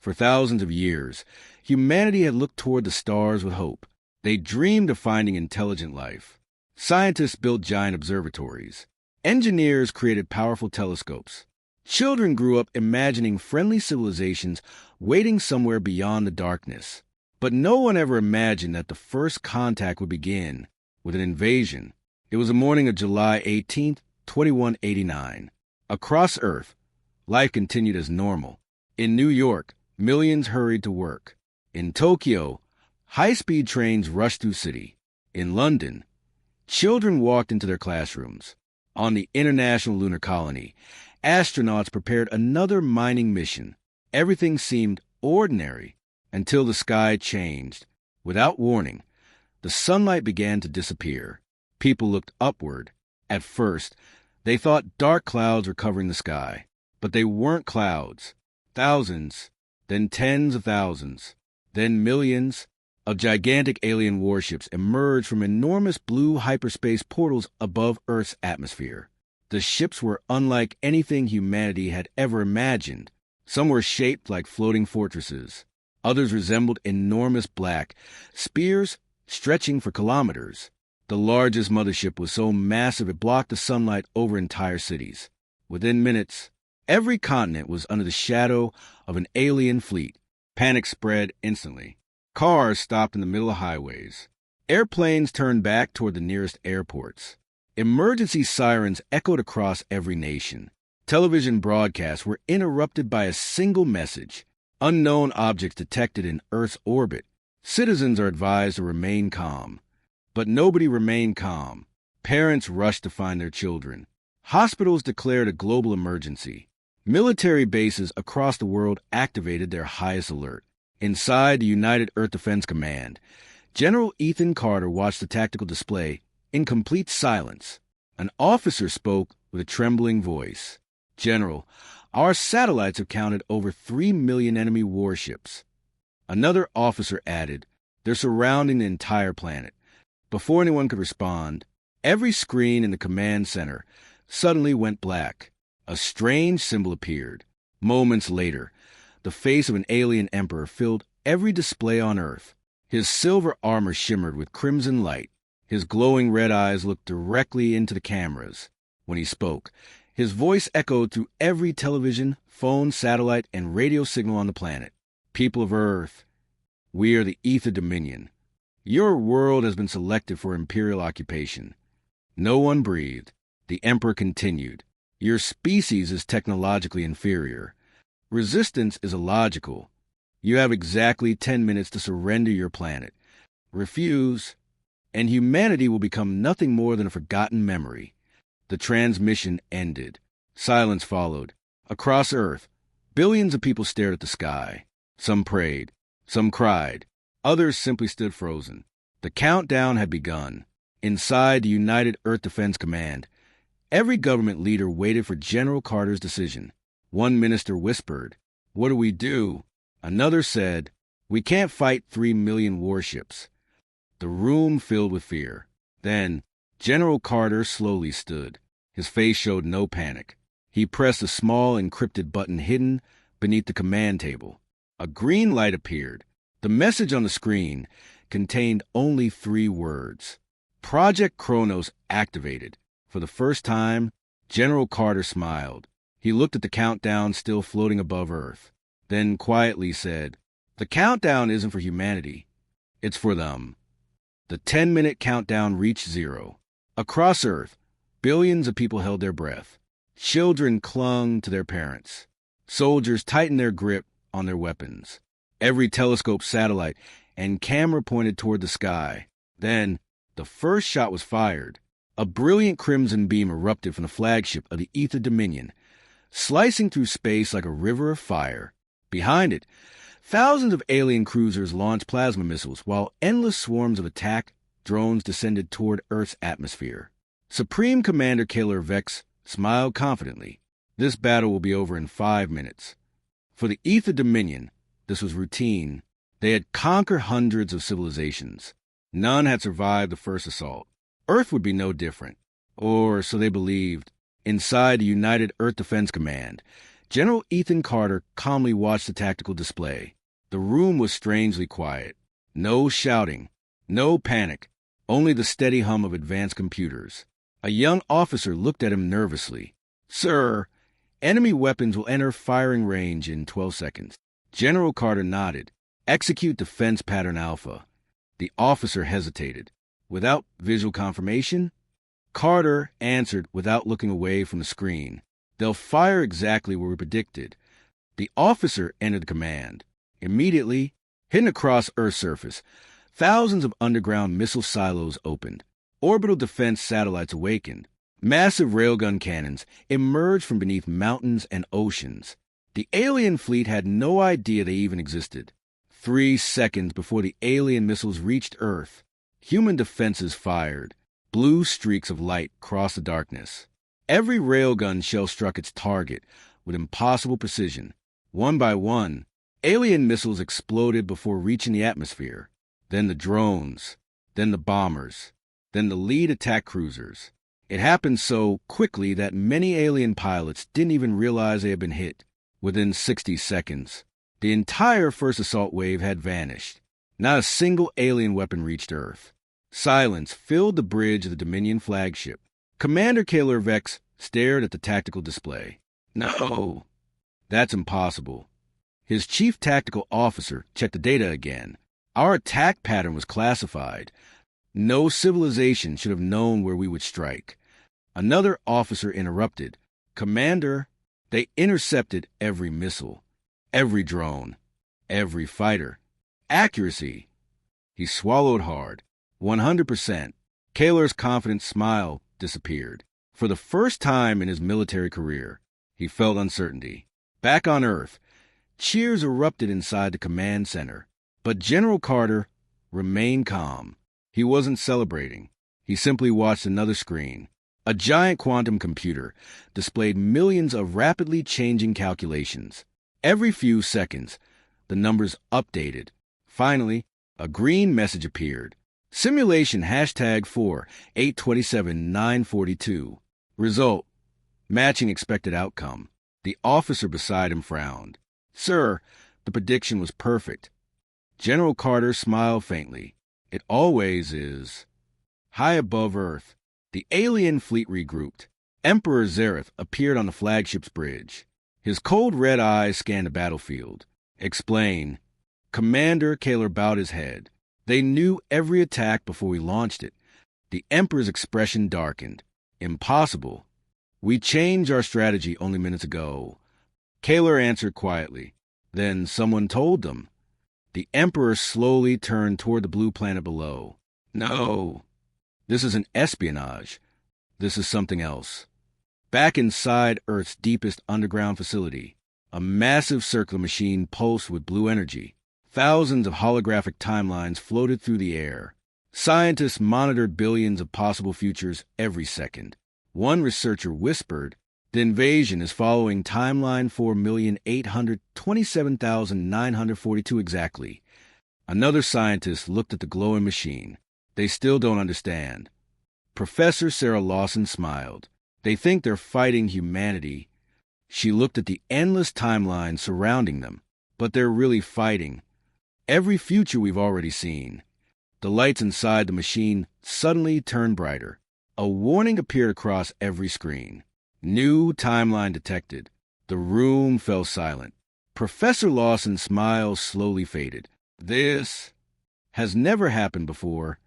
For thousands of years, humanity had looked toward the stars with hope. They dreamed of finding intelligent life. Scientists built giant observatories. Engineers created powerful telescopes. Children grew up imagining friendly civilizations waiting somewhere beyond the darkness. But no one ever imagined that the first contact would begin with an invasion. It was the morning of July 18th, 2189. Across Earth, life continued as normal. In New York, millions hurried to work. In Tokyo, high-speed trains rushed through city. In London, children walked into their classrooms. On the International Lunar Colony, astronauts prepared another mining mission. Everything seemed ordinary until the sky changed. Without warning, the sunlight began to disappear. People looked upward. At first, they thought dark clouds were covering the sky. But they weren't clouds. Thousands, then tens of thousands, then millions of gigantic alien warships emerged from enormous blue hyperspace portals above Earth's atmosphere. The ships were unlike anything humanity had ever imagined. Some were shaped like floating fortresses. Others resembled enormous black spears stretching for kilometers. The largest mothership was so massive it blocked the sunlight over entire cities. Within minutes, every continent was under the shadow of an alien fleet. Panic spread instantly. Cars stopped in the middle of highways. Airplanes turned back toward the nearest airports. Emergency sirens echoed across every nation. Television broadcasts were interrupted by a single message. Unknown objects detected in Earth's orbit. Citizens are advised to remain calm. But nobody remained calm. Parents rushed to find their children. Hospitals declared a global emergency. Military bases across the world activated their highest alert. Inside the United Earth Defense Command, General Ethan Carter watched the tactical display in complete silence. An officer spoke with a trembling voice. "General, our satellites have counted over 3 million enemy warships." Another officer added, "They're surrounding the entire planet." Before anyone could respond, every screen in the command center suddenly went black. A strange symbol appeared. Moments later, the face of an alien emperor filled every display on Earth. His silver armor shimmered with crimson light. His glowing red eyes looked directly into the cameras. When he spoke, his voice echoed through every television, phone, satellite, and radio signal on the planet. "People of Earth, we are the Ether Dominion. Your world has been selected for imperial occupation." No one breathed. The emperor continued. "Your species is technologically inferior. Resistance is illogical. You have exactly 10 minutes to surrender your planet. Refuse, and humanity will become nothing more than a forgotten memory." The transmission ended. Silence followed. Across Earth, billions of people stared at the sky. Some prayed. Some cried. Others simply stood frozen. The countdown had begun. Inside the United Earth Defense Command, every government leader waited for General Carter's decision. One minister whispered, "What do we do?" Another said, "We can't fight 3 million warships." The room filled with fear. Then General Carter slowly stood. His face showed no panic. He pressed a small encrypted button hidden beneath the command table. A green light appeared. The message on the screen contained only 3 words. Project Kronos activated. For the first time, General Carter smiled. He looked at the countdown still floating above Earth, then quietly said, "The countdown isn't for humanity. It's for them." The 10-minute countdown reached 0. Across Earth, billions of people held their breath. Children clung to their parents. Soldiers tightened their grip on their weapons. Every telescope, satellite, and camera pointed toward the sky. Then, the first shot was fired. A brilliant crimson beam erupted from the flagship of the Ether Dominion, slicing through space like a river of fire. Behind it, thousands of alien cruisers launched plasma missiles, while endless swarms of attack drones descended toward Earth's atmosphere. Supreme Commander Kaler Vex smiled confidently. "This battle will be over in 5 minutes." For the Ether Dominion, this was routine. They had conquered hundreds of civilizations. None had survived the first assault. Earth would be no different. Or so they believed. Inside the United Earth Defense Command, General Ethan Carter calmly watched the tactical display. The room was strangely quiet. No shouting, no panic, only the steady hum of advanced computers. A young officer looked at him nervously. "Sir, enemy weapons will enter firing range in 12 seconds. General Carter nodded. "Execute defense pattern Alpha." The officer hesitated. "Without visual confirmation?" Carter answered without looking away from the screen. "They'll fire exactly where we predicted." The officer entered the command. Immediately, hidden across Earth's surface, thousands of underground missile silos opened. Orbital defense satellites awakened. Massive railgun cannons emerged from beneath mountains and oceans. The alien fleet had no idea they even existed. 3 seconds before the alien missiles reached Earth, human defenses fired. Blue streaks of light crossed the darkness. Every railgun shell struck its target with impossible precision. One by one, alien missiles exploded before reaching the atmosphere. Then the drones, then the bombers, then the lead attack cruisers. It happened so quickly that many alien pilots didn't even realize they had been hit. Within 60 seconds, the entire first assault wave had vanished. Not a single alien weapon reached Earth. Silence filled the bridge of the Dominion flagship. Commander Kaler Vex stared at the tactical display. "No, that's impossible." His chief tactical officer checked the data again. "Our attack pattern was classified. No civilization should have known where we would strike." Another officer interrupted. "Commander, they intercepted every missile, every drone, every fighter. Accuracy." He swallowed hard. 100%. Kaler's confident smile disappeared. For the first time in his military career, he felt uncertainty. Back on Earth, cheers erupted inside the command center. But General Carter remained calm. He wasn't celebrating. He simply watched another screen. A giant quantum computer displayed millions of rapidly changing calculations. Every few seconds, the numbers updated. Finally, a green message appeared. Simulation #4 827-942. Result: matching expected outcome. The officer beside him frowned. "Sir, the prediction was perfect." General Carter smiled faintly. "It always is." High above Earth, the alien fleet regrouped. Emperor Zareth appeared on the flagship's bridge. His cold red eyes scanned the battlefield. "Explain." Commander Kaler bowed his head. "They knew every attack before we launched it." The Emperor's expression darkened. "Impossible. We changed our strategy only minutes ago." Kaler answered quietly. "Then someone told them." The Emperor slowly turned toward the blue planet below. "No. This isn't espionage. This is something else." Back inside Earth's deepest underground facility, a massive circular machine pulsed with blue energy. Thousands of holographic timelines floated through the air. Scientists monitored billions of possible futures every second. One researcher whispered, "The invasion is following timeline 4,827,942 exactly." Another scientist looked at the glowing machine. "They still don't understand." Professor Sarah Lawson smiled. "They think they're fighting humanity." She looked at the endless timeline surrounding them. "But they're really fighting every future we've already seen." The lights inside the machine suddenly turned brighter. A warning appeared across every screen. "New timeline detected." The room fell silent. Professor Lawson's smile slowly faded. "This has never happened before."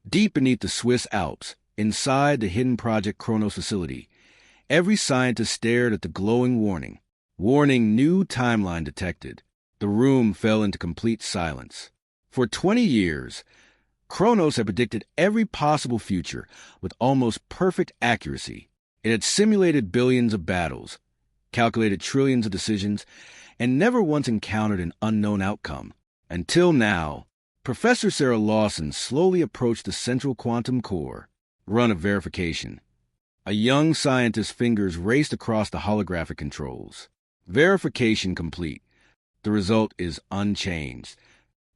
Deep beneath the Swiss Alps, inside the hidden Project Kronos facility, every scientist stared at the glowing warning. Warning: new timeline detected. The room fell into complete silence. For 20 years, Kronos had predicted every possible future with almost perfect accuracy. It had simulated billions of battles, calculated trillions of decisions, and never once encountered an unknown outcome. Until now, Professor Sarah Lawson slowly approached the central quantum core. Run a verification. A young scientist's fingers raced across the holographic controls. Verification complete. The result is unchanged.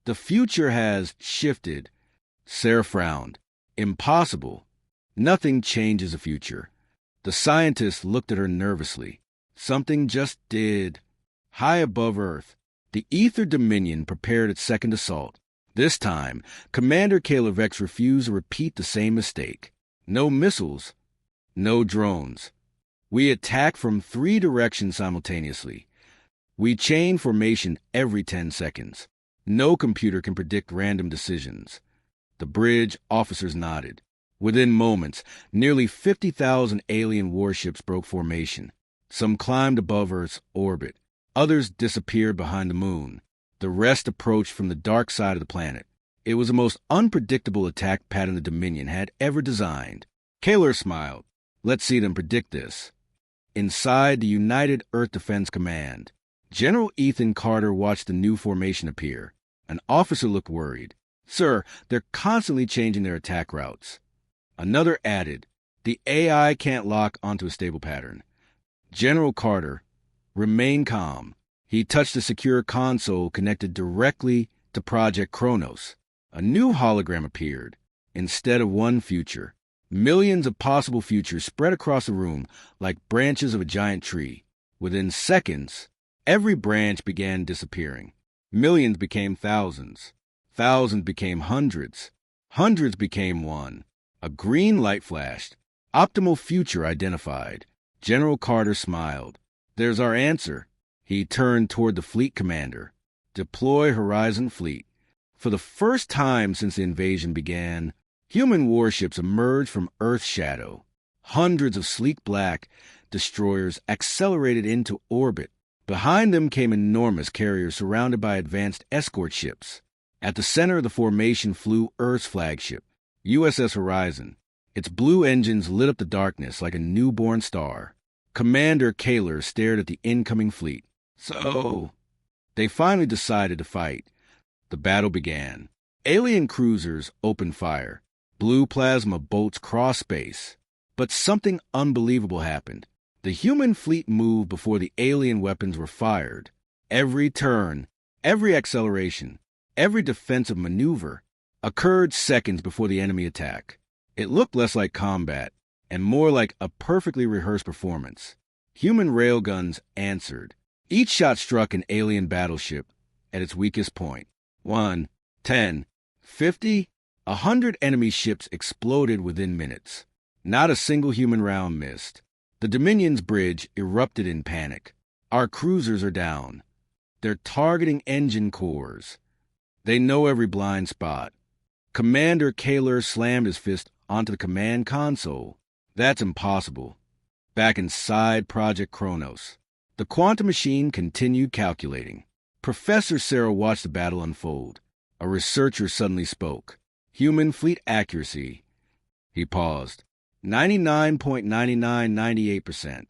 The future has shifted. Sarah frowned. "Impossible. Nothing changes the future." The scientist looked at her nervously. Something just did. High above Earth, the Ether Dominion prepared its second assault. This time, Commander Kaler Vex refused to repeat the same mistake. No missiles, no drones. We attack from 3 directions simultaneously. We chain formation every 10 seconds. No computer can predict random decisions. The bridge officers nodded. Within moments, nearly 50,000 alien warships broke formation. Some climbed above Earth's orbit. Others disappeared behind the moon. The rest approached from the dark side of the planet. It was the most unpredictable attack pattern the Dominion had ever designed. Kaler smiled. Let's see them predict this. Inside the United Earth Defense Command, General Ethan Carter watched the new formation appear. An officer looked worried. Sir, they're constantly changing their attack routes. Another added, the AI can't lock onto a stable pattern. General Carter remained calm. He touched a secure console connected directly to Project Kronos. A new hologram appeared. Instead of one future, millions of possible futures spread across the room like branches of a giant tree. Within seconds, every branch began disappearing. Millions became thousands. Thousands became hundreds. Hundreds became one. A green light flashed. Optimal future identified. General Carter smiled. There's our answer. He turned toward the fleet commander. Deploy Horizon Fleet. For the first time since the invasion began, human warships emerged from Earth's shadow. Hundreds of sleek black destroyers accelerated into orbit. Behind them came enormous carriers surrounded by advanced escort ships. At the center of the formation flew Earth's flagship, USS Horizon. Its blue engines lit up the darkness like a newborn star. Commander Kaler stared at the incoming fleet. So, they finally decided to fight. The battle began. Alien cruisers opened fire. Blue plasma bolts crossed space. But something unbelievable happened. The human fleet moved before the alien weapons were fired. Every turn, every acceleration, every defensive maneuver occurred seconds before the enemy attack. It looked less like combat and more like a perfectly rehearsed performance. Human railguns answered. Each shot struck an alien battleship at its weakest point. 1, 10, 50, 100 enemy ships exploded within minutes. Not a single human round missed. The Dominion's bridge erupted in panic. Our cruisers are down. They're targeting engine cores. They know every blind spot. Commander Kaler slammed his fist onto the command console. That's impossible. Back inside Project Kronos, the quantum machine continued calculating. Professor Sarah watched the battle unfold. A researcher suddenly spoke. Human fleet accuracy. He paused. 99.9998%.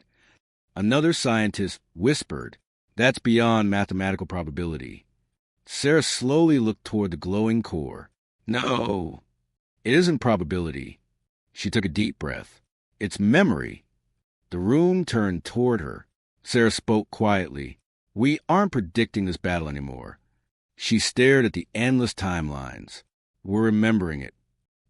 Another scientist whispered, that's beyond mathematical probability. Sarah slowly looked toward the glowing core. No, it isn't probability. She took a deep breath. It's memory. The room turned toward her. Sarah spoke quietly. We aren't predicting this battle anymore. She stared at the endless timelines. We're remembering it.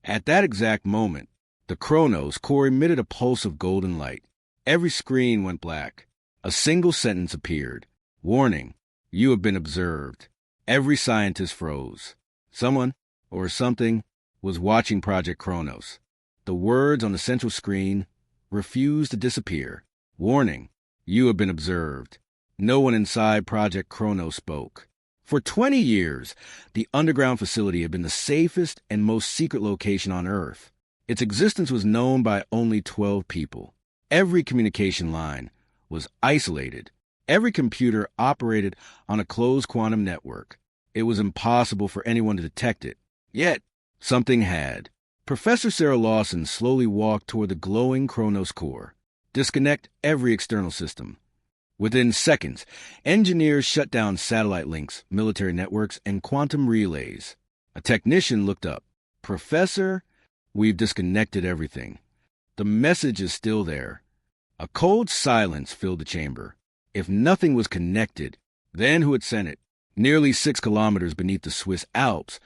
At that exact moment, the Kronos core emitted a pulse of golden light. Every screen went black. A single sentence appeared. Warning, you have been observed. Every scientist froze. Someone, or something, was watching Project Kronos. The words on the central screen refused to disappear. Warning, you have been observed. No one inside Project Kronos spoke. For 20 years, the underground facility had been the safest and most secret location on Earth. Its existence was known by only 12 people. Every communication line was isolated. Every computer operated on a closed quantum network. It was impossible for anyone to detect it. Yet, something had. Professor Sarah Lawson slowly walked toward the glowing Kronos core. Disconnect every external system. Within seconds, engineers shut down satellite links, military networks, and quantum relays. A technician looked up. Professor, we've disconnected everything. The message is still there. A cold silence filled the chamber. If nothing was connected, then who had sent it? Nearly 6 kilometers beneath the Swiss Alps,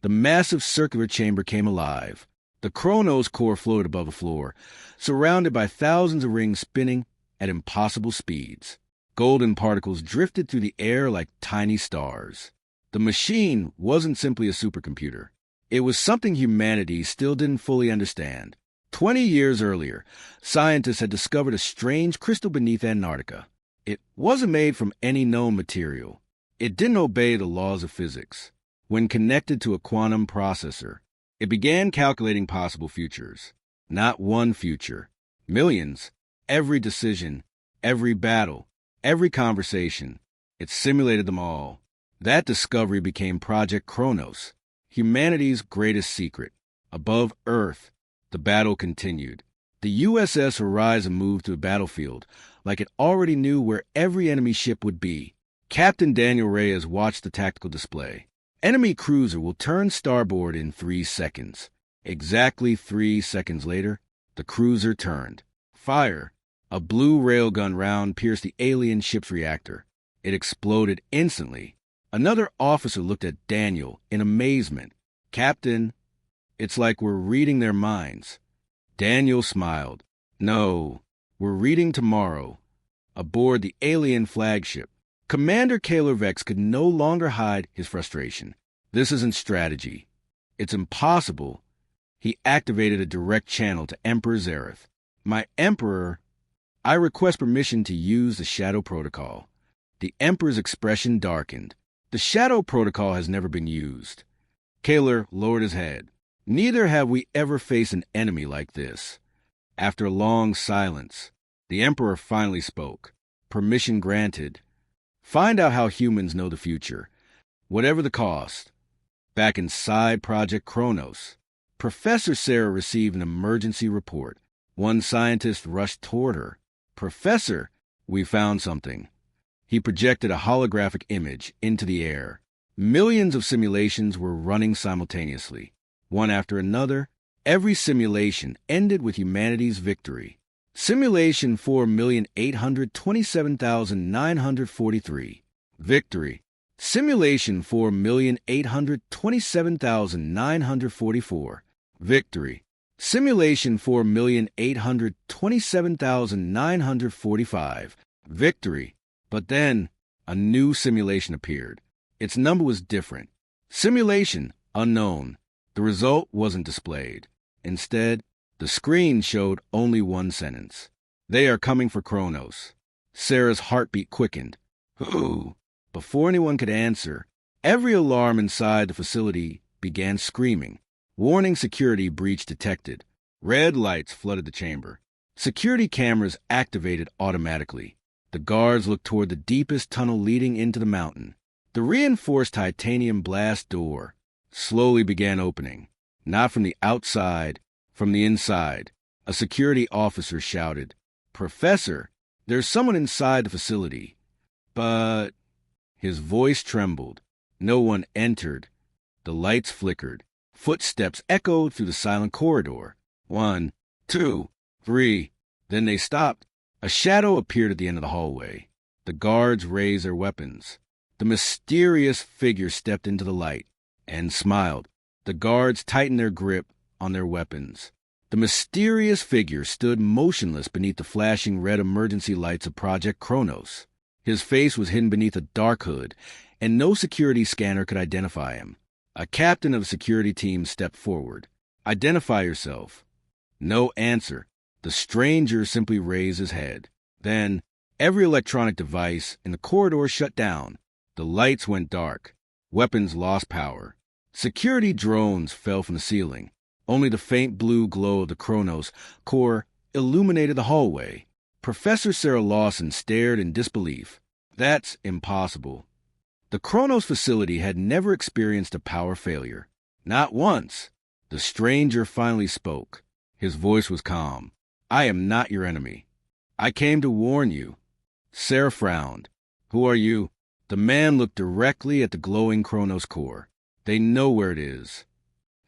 the massive circular chamber came alive. The Kronos core floated above the floor, surrounded by thousands of rings spinning at impossible speeds. Golden particles drifted through the air like tiny stars. The machine wasn't simply a supercomputer. It was something humanity still didn't fully understand. 20 years earlier, scientists had discovered a strange crystal beneath Antarctica. It wasn't made from any known material. It didn't obey the laws of physics. When connected to a quantum processor, it began calculating possible futures. Not one future. Millions. Every decision, every battle, every conversation. It simulated them all. That discovery became Project Kronos, humanity's greatest secret. Above Earth, the battle continued. The USS Horizon moved to a battlefield like it already knew where every enemy ship would be. Captain Daniel Reyes watched the tactical display. Enemy cruiser will turn starboard in 3 seconds. Exactly 3 seconds later, the cruiser turned. Fire! A blue railgun round pierced the alien ship's reactor. It exploded instantly. Another officer looked at Daniel in amazement. Captain, it's like we're reading their minds. Daniel smiled. No, we're reading tomorrow. Aboard the alien flagship, Commander Kaler Vex could no longer hide his frustration. This isn't strategy. It's impossible. He activated a direct channel to Emperor Zareth. My Emperor, I request permission to use the Shadow Protocol. The Emperor's expression darkened. The Shadow Protocol has never been used. Kaler lowered his head. Neither have we ever faced an enemy like this. After a long silence, the Emperor finally spoke. Permission granted. Find out how humans know the future, whatever the cost. Back inside Project Kronos, Professor Sarah received an emergency report. One scientist rushed toward her. Professor, we found something. He projected a holographic image into the air. Millions of simulations were running simultaneously. One after another, every simulation ended with humanity's victory. Simulation 4,827,943. Victory. Simulation 4,827,944. Victory. Simulation 4,827,945. Victory. But then, a new simulation appeared. Its number was different. Simulation unknown. The result wasn't displayed. Instead, the screen showed only one sentence. They are coming for Kronos. Sarah's heartbeat quickened. Who? Before anyone could answer, every alarm inside the facility began screaming. Warning security breach detected. Red lights flooded the chamber. Security cameras activated automatically. The guards looked toward the deepest tunnel leading into the mountain. The reinforced titanium blast door slowly began opening. Not from the outside, from the inside. A security officer shouted, "Professor, there's someone inside the facility." But his voice trembled. No one entered. The lights flickered. Footsteps echoed through the silent corridor. 1, 2, 3. Then they stopped. A shadow appeared at the end of the hallway. The guards raised their weapons. The mysterious figure stepped into the light and smiled. The guards tightened their grip on their weapons. The mysterious figure stood motionless beneath the flashing red emergency lights of Project Kronos. His face was hidden beneath a dark hood, and no security scanner could identify him. A captain of the security team stepped forward. "Identify yourself." No answer. The stranger simply raised his head. Then, every electronic device in the corridor shut down. The lights went dark. Weapons lost power. Security drones fell from the ceiling. Only the faint blue glow of the Kronos core illuminated the hallway. Professor Sarah Lawson stared in disbelief. That's impossible. The Kronos facility had never experienced a power failure. Not once. The stranger finally spoke. His voice was calm. "I am not your enemy. I came to warn you." Sarah frowned. "Who are you?" The man looked directly at the glowing Kronos core. "They know where it is.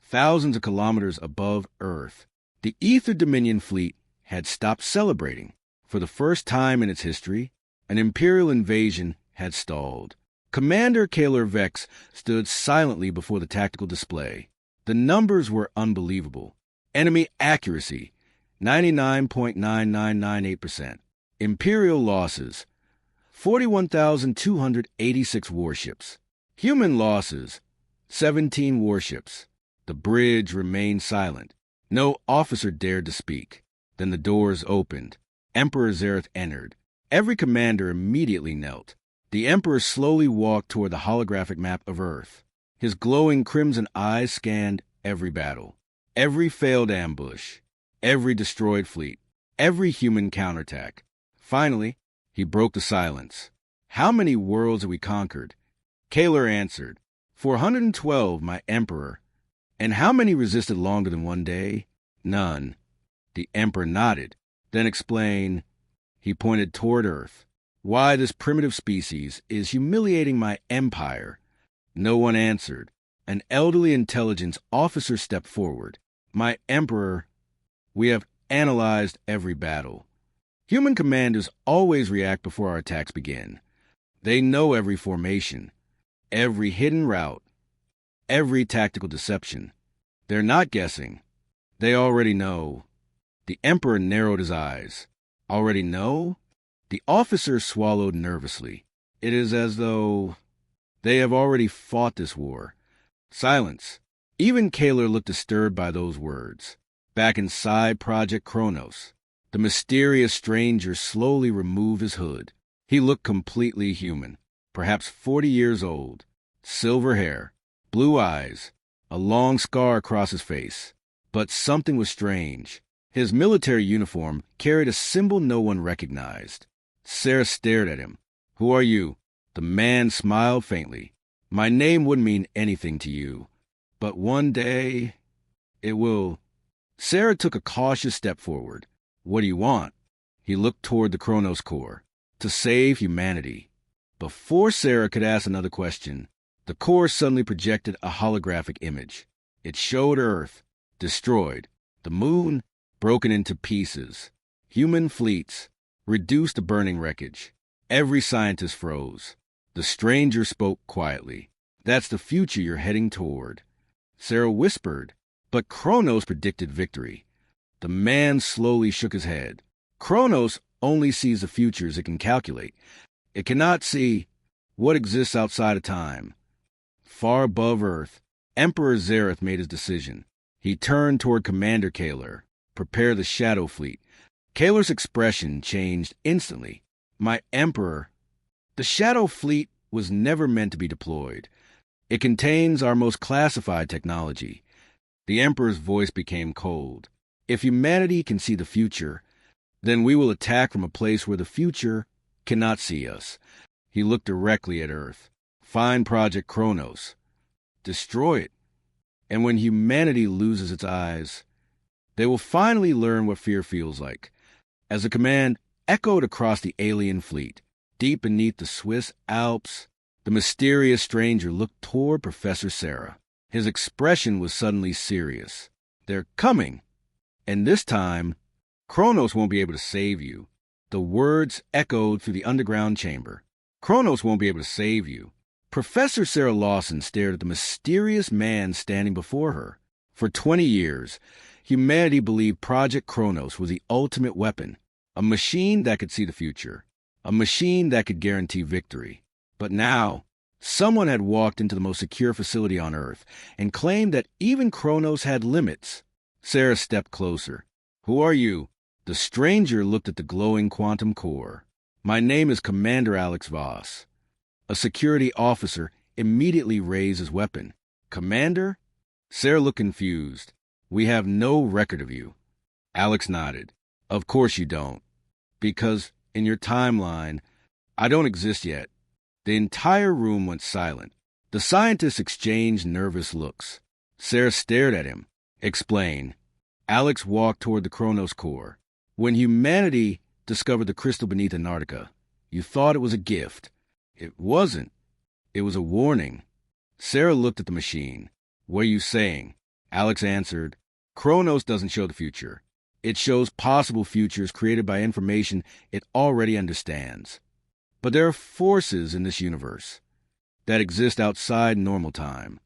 Thousands of kilometers above Earth." The Ether Dominion fleet had stopped celebrating. For the first time in its history, an Imperial invasion had stalled. Commander Kaler Vex stood silently before the tactical display. The numbers were unbelievable. Enemy accuracy, 99.9998%. Imperial losses: 41,286 warships. Human losses: 17 warships. The bridge remained silent. No officer dared to speak. Then the doors opened. Emperor Zareth entered. Every commander immediately knelt. The Emperor slowly walked toward the holographic map of Earth. His glowing crimson eyes scanned every battle, every failed ambush, every destroyed fleet, every human counterattack. Finally, he broke the silence. "How many worlds have we conquered?" Kaler answered, 412, my Emperor. "And how many resisted longer than one day?" "None." The Emperor nodded, then explained. He pointed toward Earth. "Why this primitive species is humiliating my empire." No one answered. An elderly intelligence officer stepped forward. "My Emperor, we have analyzed every battle. Human commanders always react before our attacks begin. They know every formation, every hidden route, every tactical deception. They're not guessing. They already know." The Emperor narrowed his eyes. "Already know?" The officer swallowed nervously. "It is as though they have already fought this war." Silence. Even Kaler looked disturbed by those words. Back inside Project Kronos, the mysterious stranger slowly removed his hood. He looked completely human, perhaps 40 years old. Silver hair, blue eyes, a long scar across his face. But something was strange. His military uniform carried a symbol no one recognized. Sarah stared at him. "Who are you?" The man smiled faintly. "My name wouldn't mean anything to you, but one day it will." Sarah took a cautious step forward. "What do you want?" He looked toward the Kronos core. "To save humanity." Before Sarah could ask another question, the core suddenly projected a holographic image. It showed Earth, destroyed, the moon broken into pieces, human fleets reduced to burning wreckage. Every scientist froze. The stranger spoke quietly. "That's the future you're heading toward." Sarah whispered, "But Kronos predicted victory." The man slowly shook his head. "Kronos only sees the futures it can calculate. It cannot see what exists outside of time." Far above Earth, Emperor Zareth made his decision. He turned toward Commander Kaler. "Prepare the Shadow Fleet." Kaler's expression changed instantly. "My Emperor, the Shadow Fleet was never meant to be deployed. It contains our most classified technology." The Emperor's voice became cold. "If humanity can see the future, then we will attack from a place where the future cannot see us." He looked directly at Earth. "Find Project Kronos. Destroy it. And when humanity loses its eyes, they will finally learn what fear feels like." As the command echoed across the alien fleet, deep beneath the Swiss Alps, the mysterious stranger looked toward Professor Sarah. His expression was suddenly serious. "They're coming. And this time, Kronos won't be able to save you." The words echoed through the underground chamber. "Kronos won't be able to save you." Professor Sarah Lawson stared at the mysterious man standing before her. For 20 years, humanity believed Project Kronos was the ultimate weapon, a machine that could see the future, a machine that could guarantee victory. But now, someone had walked into the most secure facility on Earth and claimed that even Kronos had limits. Sarah stepped closer. "Who are you?" The stranger looked at the glowing quantum core. "My name is Commander Alex Voss." A security officer immediately raised his weapon. "Commander?" Sarah looked confused. "We have no record of you." Alex nodded. "Of course you don't. Because in your timeline, I don't exist yet." The entire room went silent. The scientists exchanged nervous looks. Sarah stared at him. "Explain." Alex walked toward the Kronos core. "When humanity discovered the crystal beneath Antarctica, you thought it was a gift. It wasn't. It was a warning." Sarah looked at the machine. "What are you saying?" Alex answered, "Kronos doesn't show the future. It shows possible futures created by information it already understands. But there are forces in this universe that exist outside normal time."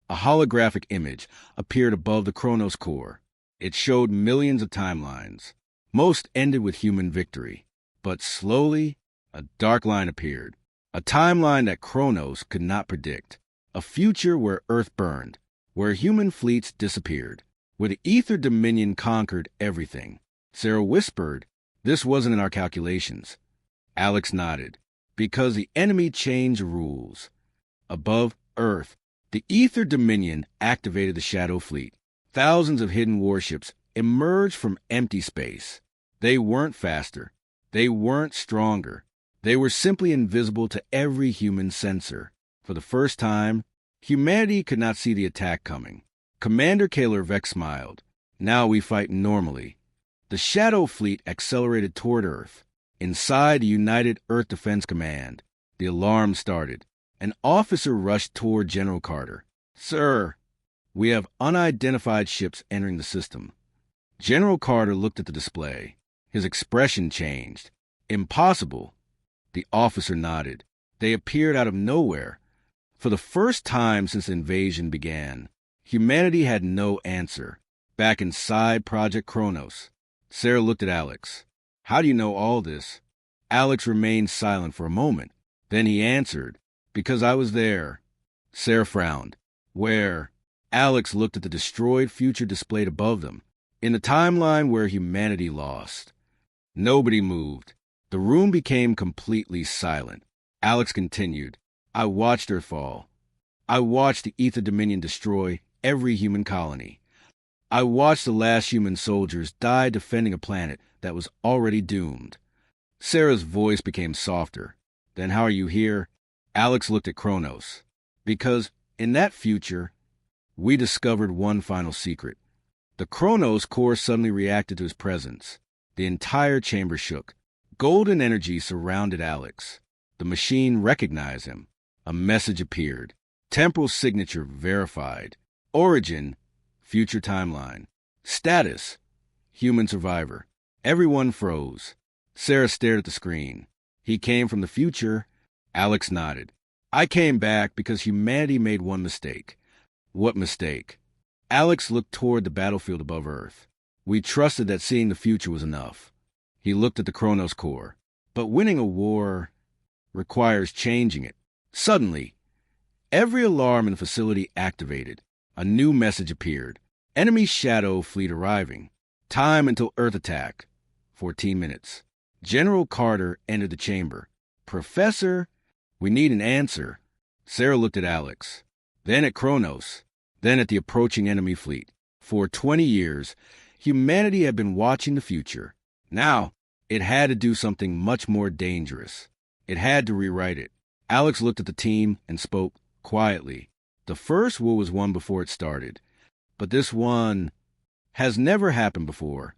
A holographic image appeared above the Kronos core. It showed millions of timelines. Most ended with human victory. But slowly, a dark line appeared. A timeline that Kronos could not predict. A future where Earth burned, where human fleets disappeared, where the Ether Dominion conquered everything. Sarah whispered, "This wasn't in our calculations." Alex nodded. "Because the enemy changed rules." Above Earth, the Ether Dominion activated the Shadow Fleet. Thousands of hidden warships emerged from empty space. They weren't faster. They weren't stronger. They were simply invisible to every human sensor. For the first time, humanity could not see the attack coming. Commander Kaler Vex smiled. "Now we fight normally." The Shadow Fleet accelerated toward Earth. Inside the United Earth Defense Command, the alarm started. An officer rushed toward General Carter. "Sir, we have unidentified ships entering the system." General Carter looked at the display. His expression changed. "Impossible." The officer nodded. They appeared out of nowhere. For the first time since the invasion began, humanity had no answer. Back inside Project Kronos, Sarah looked at Alex. "How do you know all this?" Alex remained silent for a moment. Then he answered, "Because I was there." Sarah frowned. "Where?" Alex looked at the destroyed future displayed above them. "In the timeline where humanity lost." Nobody moved. The room became completely silent. Alex continued, "I watched her fall. I watched the Ether Dominion destroy every human colony. I watched the last human soldiers die defending a planet that was already doomed." Sarah's voice became softer. "Then how are you here?" Alex looked at Kronos. "Because in that future, we discovered one final secret." The Kronos core suddenly reacted to his presence. The entire chamber shook. Golden energy surrounded Alex. The machine recognized him. A message appeared. Temporal signature verified. Origin, future timeline. Status, human survivor. Everyone froze. Sarah stared at the screen. "He came from the future." Alex nodded. "I came back because humanity made one mistake." "What mistake?" Alex looked toward the battlefield above Earth. "We trusted that seeing the future was enough." He looked at the Kronos core. "But winning a war requires changing it." Suddenly, every alarm in the facility activated. A new message appeared. "Enemy Shadow Fleet arriving. Time until Earth attack. 14 minutes. General Carter entered the chamber. "Professor, we need an answer." Sarah looked at Alex, then at Kronos, then at the approaching enemy fleet. For 20 years, humanity had been watching the future. Now, it had to do something much more dangerous. It had to rewrite it. Alex looked at the team and spoke quietly. "The first war was won before it started. But this one has never happened before.